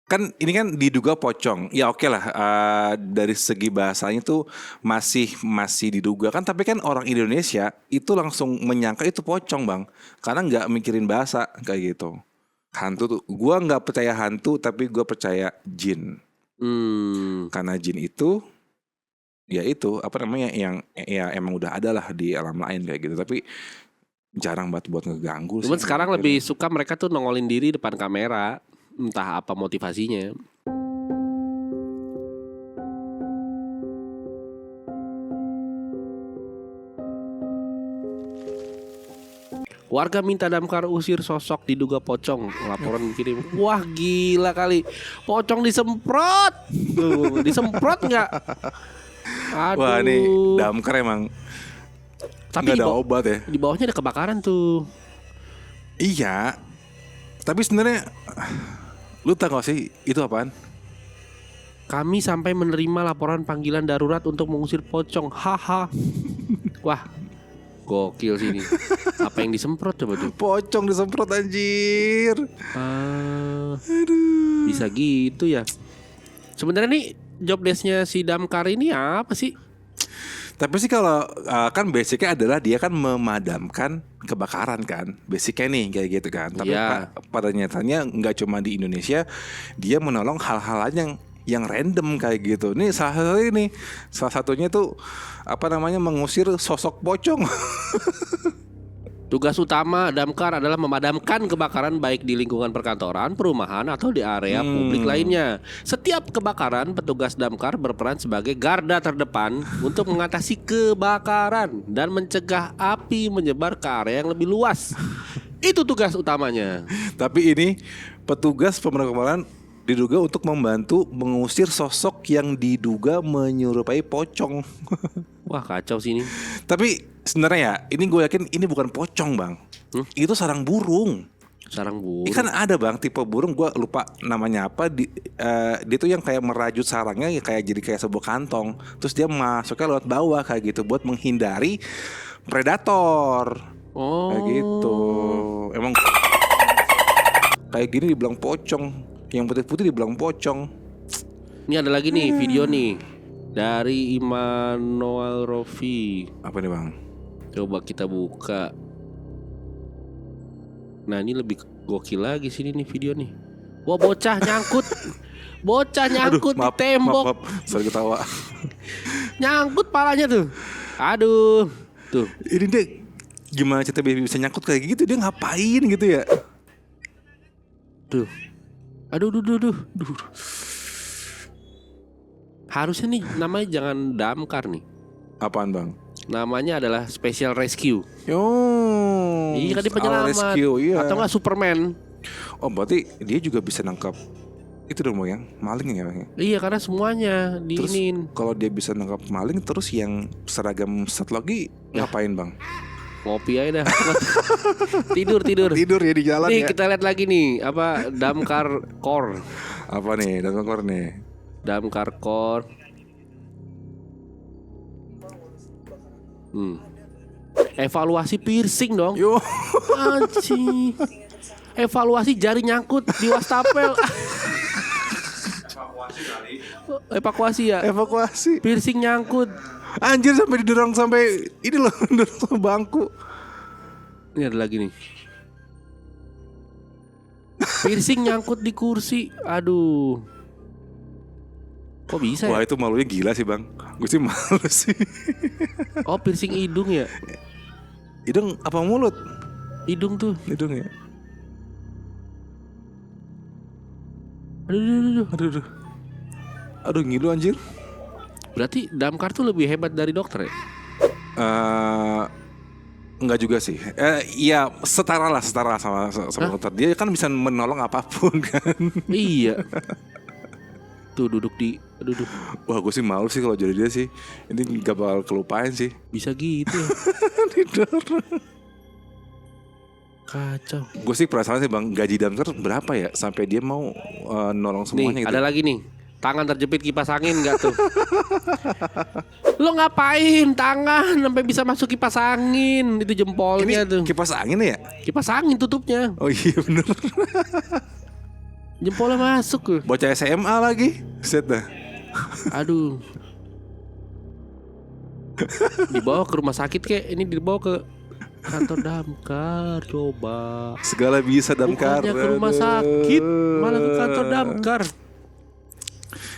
Kan ini kan diduga pocong. Ya oke lah, dari segi bahasanya tuh masih diduga kan. Tapi kan orang Indonesia itu langsung menyangka itu pocong bang, karena nggak mikirin bahasa kayak gitu. Hantu tuh, gue nggak percaya hantu, tapi gue percaya jin. Karena jin itu, ya itu apa namanya yang ya emang udah ada lah di alam lain kayak gitu. Tapi jarang banget buat ngeganggu. Cuman sekarang lebih suka mereka tuh nongolin diri depan kamera. Entah apa motivasinya. Warga minta damkar usir sosok diduga pocong. Laporan kirim. Wah gila kali. Pocong disemprot. Tuh, disemprot nggak? Aduh. Wah nih damkar emang. Tapi nggak ada obat ya. Di bawahnya ada kebakaran tuh. Iya. Tapi sebenarnya lu tahu gak sih itu apaan? Kami sampai menerima laporan panggilan darurat untuk mengusir pocong. Haha. Wah, gokil sih ini. Apa yang disemprot coba tuh? Pocong disemprot anjir. Aduh. Bisa gitu ya. Sebenarnya nih job desk-nya si damkar ini apa sih? Tapi sih kalau kan basicnya adalah dia kan memadamkan kebakaran kan, basicnya nih kayak gitu kan. Tapi pada nyatanya nggak cuma di Indonesia, dia menolong hal-hal yang random kayak gitu. Nih salah satunya tuh apa namanya mengusir sosok pocong. Tugas utama damkar adalah memadamkan kebakaran baik di lingkungan perkantoran, perumahan, atau di area publik lainnya. Setiap kebakaran, petugas damkar berperan sebagai garda terdepan untuk mengatasi kebakaran dan mencegah api menyebar ke area yang lebih luas. Itu tugas utamanya. Tapi ini petugas pemadam kebakaran diduga untuk membantu mengusir sosok yang diduga menyerupai pocong. Wah kacau sih ini. Tapi sebenarnya ya, ini gue yakin ini bukan pocong bang. Itu sarang burung. Sarang burung. Ini kan ada bang tipe burung, gue lupa namanya apa. Dia tuh yang kayak merajut sarangnya kayak jadi kayak sebuah kantong. Terus dia masuknya lewat bawah kayak gitu buat menghindari predator. Kayak gitu. Emang kayak gini dibilang pocong. Yang putih-putih dibilang pocong. Ini ada lagi nih video nih dari Immanuel Rofi. Apa nih bang? Coba kita buka. Nah ini lebih gokil lagi sini nih video nih. Wah bocah nyangkut. Bocah nyangkut. Aduh, maaf, di tembok. Maaf. Sorry ketawa. Nyangkut palanya tuh. Aduh. Tuh. Ini dia gimana cerita bisa nyangkut kayak gitu? Dia ngapain gitu ya? Tuh. Aduh. Harusnya nih namanya jangan damkar nih. Apaan bang? Namanya adalah Special Rescue. Iya kan dia penyelamat. Rescue, iya. Atau nggak Superman. Oh berarti dia juga bisa nangkap itu dong bang, yang maling ya bang? Iya karena semuanya diinin. Terus kalau dia bisa nangkap maling, terus yang seragam Setlogi ngapain bang? Ngopi aja dah. Tidur ya di jalan. Nih ya. kita lihat lagi nih apa damkar core. Apa nih damkar core nih? Damkar core. Evaluasi piercing dong. Yo. Anjing. Evaluasi jari nyangkut di wastafel. Evakuasi kali. Evakuasi ya. Evakuasi. Piercing nyangkut. Anjir sampai didorong sampai ini loh, didorong bangku. Ini ada lagi nih. Piercing nyangkut di kursi. Aduh. Kok bisa ya? Wah itu malunya gila sih bang. Gue sih malu sih. Oh piercing hidung ya? Hidung apa mulut? Hidung tuh. Hidung ya. Aduh. Aduh ngilu anjir. Berarti damkar tuh lebih hebat dari dokter ya? Enggak juga sih. Iya setara sama dokter. Dia kan bisa menolong apapun kan. Iya. Tuh duduk di. Aduh. Wah gue sih malu sih kalau jadi dia sih. Ini gak bakal kelupain sih. Bisa gitu ya. Didorong. Kacau. Gue sih perasaan sih bang, gaji damkar berapa ya sampai dia mau nolong semuanya nih, gitu. Ada lagi nih. Tangan terjepit kipas angin gak tuh? Lo ngapain tangan sampai bisa masuk kipas angin? Itu jempolnya ini tuh. Kipas angin ya? Kipas angin tutupnya. Oh iya bener. Jempolnya masuk loh. Bocah SMA lagi. Set dah. Aduh. Dibawa ke rumah sakit kek. Ini dibawa ke kantor damkar. Coba. Segala bisa damkar. Bukannya ke rumah sakit, malah ke kantor damkar.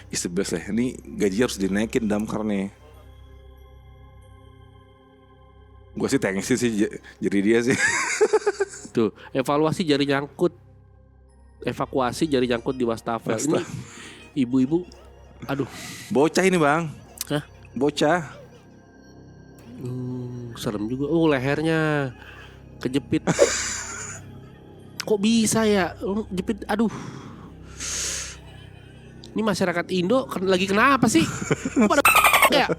Is the best lah. Ini gaji harus dinaikin damkar nih. Gue sih thanksin sih jadi dia sih. Tuh, evaluasi jari nyangkut. Evakuasi jari nyangkut di wastafel. Ini ibu-ibu. Aduh. Bocah ini bang. Hah? Bocah. Serem juga. Lehernya kejepit. Kok bisa ya? Jepit. Aduh. Ini masyarakat Indo lagi kenapa sih? Pada ya?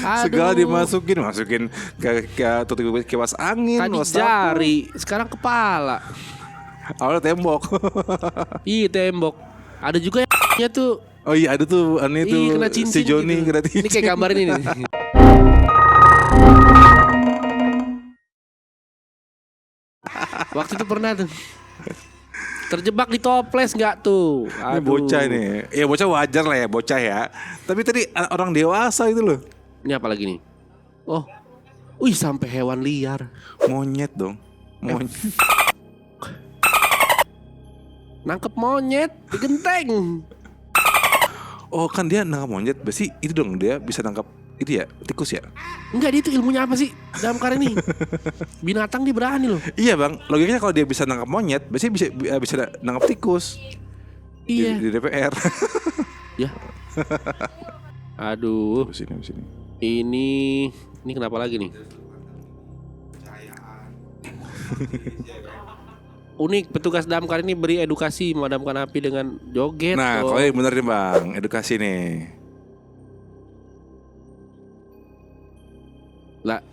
Aduh. Segala masukin ke tutup kipas angin. Tadi jari, sekarang kepala. Awalnya tembok. Iya tembok. Ada juga yang tuh. Oh iya ada tuh aneh tuh kena cincin si Joni gitu. kena cincin. Ini kayak gambar ini nih. Waktu itu pernah tuh terjebak di toples nggak tuh? Ini bocah nih. Ya bocah wajar lah ya bocah ya. Tapi tadi orang dewasa itu loh. Ini apa lagi nih? Oh, wih sampai hewan liar. Monyet dong. Monyet. Nangkep monyet di genteng. Oh kan dia nangkap monyet. Berarti itu dong dia bisa nangkap itu ya tikus ya? Enggak, dia itu ilmunya apa sih damkar ini? Binatang dia berani loh. Iya bang. Logikanya kalau dia bisa nangkap monyet, berarti bisa nangkap tikus. Iya. Di DPR. Ya. Aduh. Sini. Ini kenapa lagi nih? Unik, petugas damkar ini beri edukasi memadamkan api dengan joget. Nah, kalau yang bener nih bang, edukasi nih. Lah,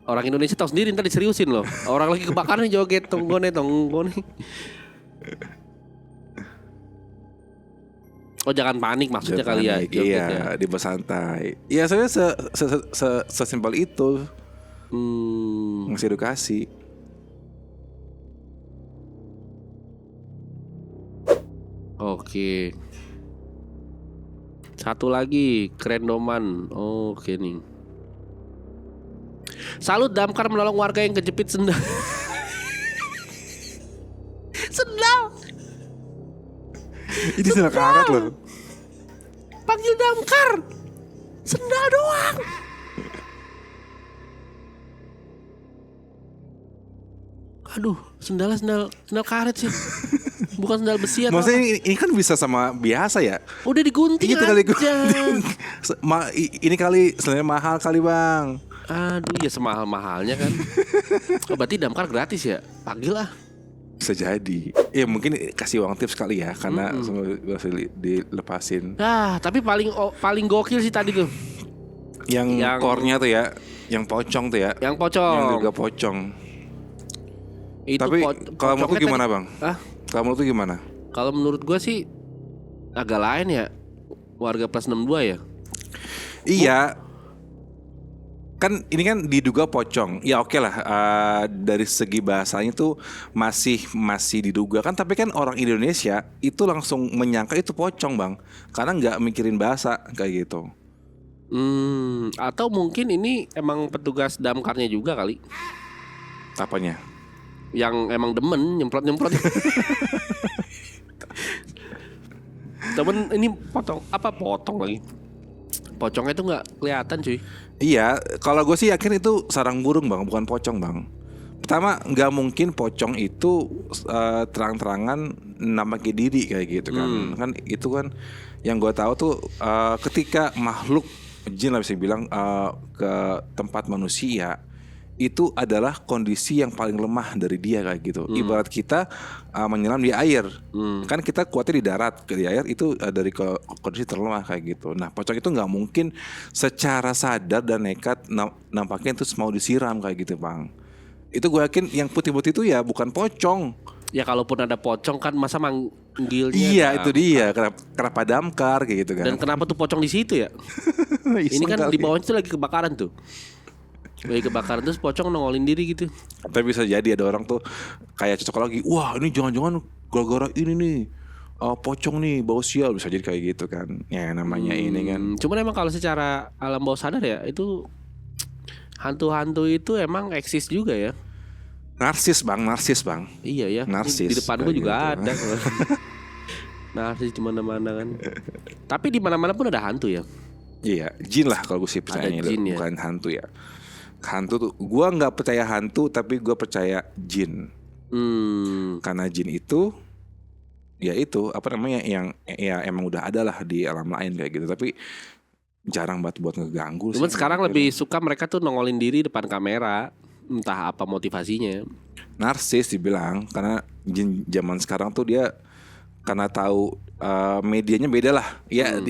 orang Indonesia tahu sendiri ntar diseriusin loh. Orang lagi kebakaran nih joget tonggone. Oh jangan panik maksudnya kali ya. Iya, di bawah santai. Iya sebenarnya sesimpel itu. Ngasih edukasi. Oke. Satu lagi kerendoman. Oke nih. Salut damkar menolong warga yang kejepit sendal. Sendal. Ini sendal karet loh. Panggil damkar. Sendal doang. Aduh, sendal karet sih. Bukan sendal besi atau maksudnya ini kan bisa sama biasa ya. Udah digunting Itu aja. kali gunting. Ini kali sebenarnya mahal kali bang. Aduh ya semahal-mahalnya kan. Oh, berarti damkar gratis ya? Panggil lah. Bisa jadi. Ya mungkin kasih uang tips kali ya. Karena semua dilepasin. Tapi paling gokil sih tadi tuh. Yang core-nya tuh ya. Yang pocong tuh ya. Yang pocong. Yang juga pocong. Itu tapi kalau menurut lu gimana bang? Kalau menurut lu gimana? Kalau menurut gue sih agak lain ya. Warga plus 62 ya. Iya. Kan ini kan diduga pocong. Ya oke lah dari segi bahasanya tuh masih diduga kan. Tapi kan orang Indonesia itu langsung menyangka itu pocong bang. Karena nggak mikirin bahasa kayak gitu. Atau mungkin ini emang petugas damkarnya juga kali. Apanya? Yang emang demen nyemprot. Temen ini potong lagi. Pocongnya itu nggak kelihatan cuy. Iya, kalau gue sih yakin itu sarang burung bang, bukan pocong bang. Pertama, nggak mungkin pocong itu terang-terangan nampakin diri kayak gitu kan. Kan itu kan yang gue tahu tuh ketika makhluk jin lah bisa bilang ke tempat manusia itu adalah kondisi yang paling lemah dari dia kayak gitu. Ibarat kita menyelam di air, kan kita kuatnya di darat, di air itu dari kondisi terlemah kayak gitu. Nah pocong itu nggak mungkin secara sadar dan nekat nampaknya itu mau disiram kayak gitu bang. Itu gue yakin yang putih-putih itu ya bukan pocong. Ya kalaupun ada pocong kan masa manggilnya. Iya itu dia kenapa damkar kayak gitu kan. Dan kenapa tuh pocong di situ ya? Ini kan di bawahnya tuh lagi kebakaran tuh. Lagi kebakaran terus pocong nongolin diri gitu. Tapi bisa jadi ada orang tuh kayak cocok lagi. Wah ini jangan-jangan gara-gara ini nih pocong nih bau sial, bisa jadi kayak gitu kan. Ya namanya ini kan. Cuman emang kalau secara alam bawah sadar ya itu hantu-hantu itu emang eksis juga ya. Narsis bang. Iya ya. Narsis, Di depan gue juga gitu. ada. Narsis di mana-mana kan. Tapi di mana-mana pun ada hantu ya. Iya, jin lah kalau gue sih percayanya, Ada jin ya? bukan hantu ya. Hantu tuh, gue nggak percaya hantu, tapi gue percaya jin. Karena jin itu, ya itu apa namanya yang ya emang udah ada lah di alam lain kayak gitu. Tapi jarang banget buat ngeganggu. Cuman sih. sekarang lebih suka mereka tuh nongolin diri depan kamera. Entah apa motivasinya. Narsis dibilang, karena jin zaman sekarang tuh dia karena tahu medianya beda lah. Ya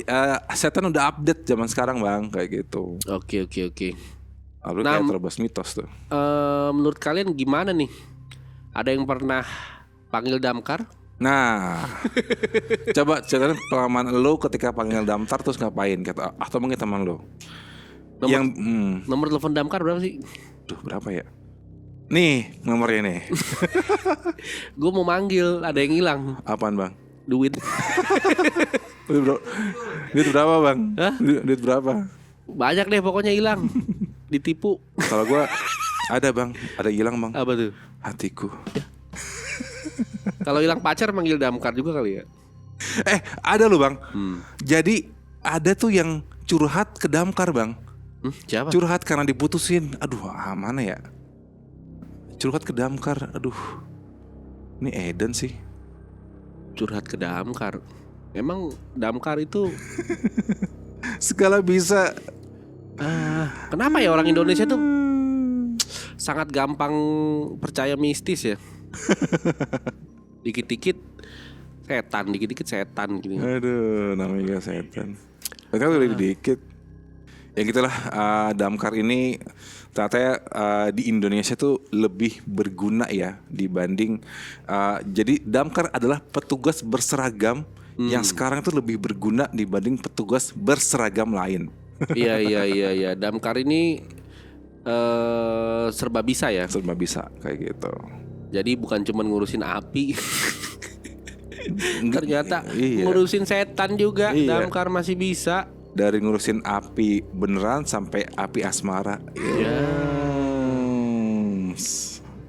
setan udah update zaman sekarang bang, kayak gitu. Oke. Lalu Nah, kayak terobos mitos tuh. Menurut kalian gimana nih? Ada yang pernah panggil damkar? Nah, coba ceritain pengalaman lo ketika panggil damkar terus ngapain? Kata atau mungkin teman lo. Nomor telepon damkar berapa sih? Duh berapa ya? Nih nomornya nih. Gue mau manggil, ada yang hilang. Apaan bang? Duit. Duit berapa bang? Hah? Duit berapa? Banyak deh pokoknya hilang. Ditipu. Kalau gua ada bang, ada hilang bang. Apa tuh? Hatiku. Kalau hilang pacar manggil damkar juga kali ya. Ada loh bang. Jadi ada tuh yang curhat ke damkar bang. Siapa? Curhat karena diputusin. Aduh mana ya? Curhat ke damkar. Aduh. Ini Eden sih. Curhat ke damkar. Emang damkar itu Segala bisa. kenapa ya orang Indonesia tuh sangat gampang percaya mistis ya? Dikit-dikit setan gitu. Aduh namanya setan. Mereka udah dikit. Ya gitulah, damkar ini ternyata di Indonesia tuh lebih berguna ya dibanding jadi damkar adalah petugas berseragam yang sekarang tuh lebih berguna dibanding petugas berseragam lain. Iya. Damkar ini serba bisa ya. Serba bisa kayak gitu. Jadi bukan cuma ngurusin api. Ternyata Iya. ngurusin setan juga. Iya. Damkar masih bisa. Dari ngurusin api beneran sampai api asmara.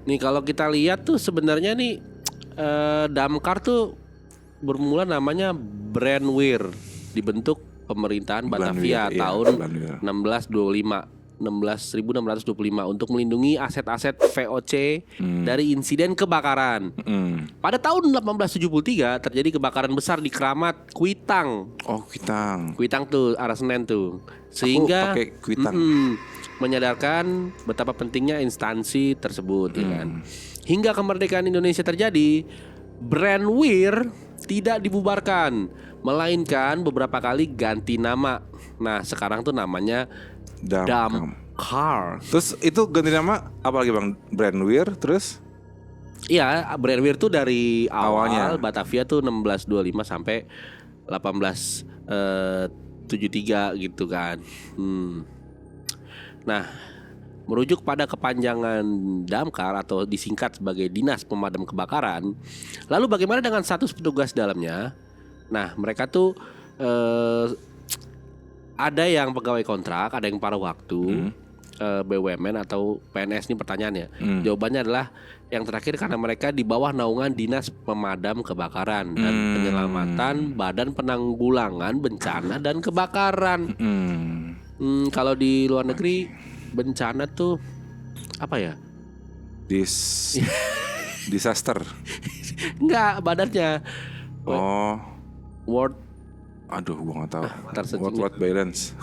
Nih kalau kita lihat tuh sebenarnya nih damkar tuh bermula namanya Brandweer, dibentuk pemerintahan Batavia Iya, tahun Brandweer. 1625 untuk melindungi aset-aset VOC dari insiden kebakaran. Pada tahun 1873 terjadi kebakaran besar di Keramat Kuitang. Oh Kuitang. Kuitang tuh arah Senen tuh. Sehingga pakai Kuitang. menyadarkan betapa pentingnya instansi tersebut ya kan. Hingga kemerdekaan Indonesia terjadi, Brandweer tidak dibubarkan, melainkan beberapa kali ganti nama. Nah, sekarang tuh namanya Damkar. Terus itu ganti nama apa lagi bang? Brandweer terus? Iya, Brandweer tuh dari Awalnya. awal Batavia tuh 1625 sampai 1873 gitu kan. Nah, merujuk pada kepanjangan Damkar atau disingkat sebagai Dinas Pemadam Kebakaran. Lalu bagaimana dengan status petugas dalamnya? Nah, mereka tuh ada yang pegawai kontrak, ada yang paruh waktu, BUMN atau PNS nih pertanyaannya. Jawabannya adalah yang terakhir karena mereka di bawah naungan Dinas Pemadam Kebakaran dan Penyelamatan Badan Penanggulangan Bencana dan Kebakaran. Kalau di luar negeri bencana tuh apa ya? Disaster. Enggak, badannya Oh, World. aduh gua nggak tahu. tersejuknya. What balance?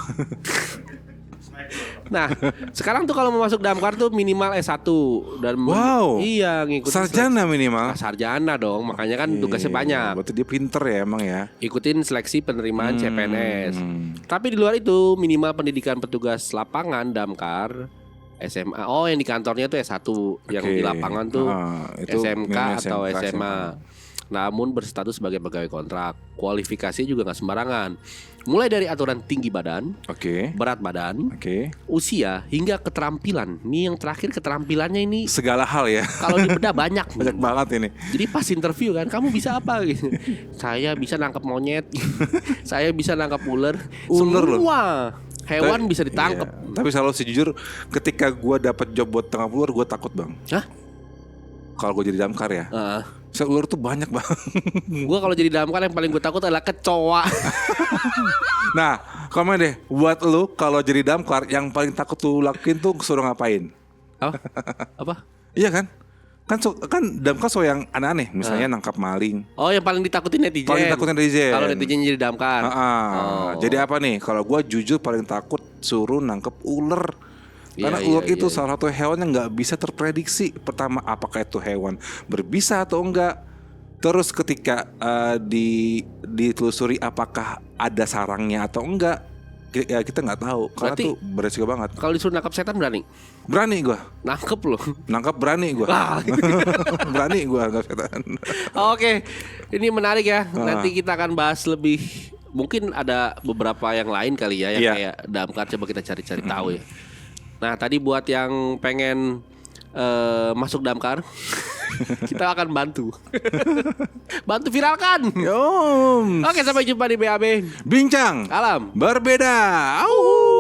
Nah, sekarang tuh kalau mau masuk damkar tuh minimal S1 dan Wow. iya ngikutin Sarjana minimal. sarjana dong, makanya kan tugasnya banyak. Berarti dia pinter ya emang ya. Ikutin seleksi penerimaan CPNS. Tapi di luar itu minimal pendidikan petugas lapangan damkar SMA. Oh, yang di kantornya tuh S1, yang di lapangan tuh itu SMK minimal atau SMK, SMA. namun berstatus sebagai pegawai kontrak. Kualifikasi juga nggak sembarangan. Mulai dari aturan tinggi badan, Oke. berat badan, Oke. usia, hingga keterampilan. Nih yang terakhir keterampilannya ini Segala hal ya. kalau dibedah banyak nih. Banyak banget ini. Jadi pas interview kan, kamu bisa apa gitu? Saya bisa nangkap monyet, saya bisa nangkap ular, Ular loh. semua hewan Tapi- bisa ditangkap. iya. Tapi selalu sejujur, ketika gue dapat job buat tengah ular, gue takut bang. Hah? Kalau gue jadi damkar ya, Heeh. ular tuh banyak bang. Gue kalau jadi damkar yang paling gue takut adalah kecoa. Nah, komen deh, buat lu kalau jadi damkar yang paling takut lu lakuin tuh suruh ngapain? Apa? Apa? Iya kan? Kan damkar so yang aneh-aneh, misalnya nangkap maling. Oh, yang paling ditakutin netizen. Paling takutin netizen. Kalau netizen jadi damkar. Jadi apa nih? Kalau gua jujur paling takut suruh nangkep ular. Karena Iya, ular iya, itu iya. salah satu hewan yang nggak bisa terprediksi. Pertama, apakah itu hewan berbisa atau enggak? Terus ketika ditelusuri apakah ada sarangnya atau enggak, kita nggak tahu. Karena Berarti- tuh beresiko banget. Kalau disuruh nangkap setan berani? Berani gua Nangkep loh. nangkap, berani gua. Berani gua nangkap setan. Oke, ini menarik ya. Nanti kita akan bahas lebih. Mungkin ada beberapa yang lain kali ya yang Iya. kayak damkar. Coba kita cari-cari tahu ya. Nah, tadi buat yang pengen masuk damkar, kita akan bantu. Bantu viralkan. Yom. Oke, sampai jumpa di BAB. Bincang Alam. berbeda. Auhu.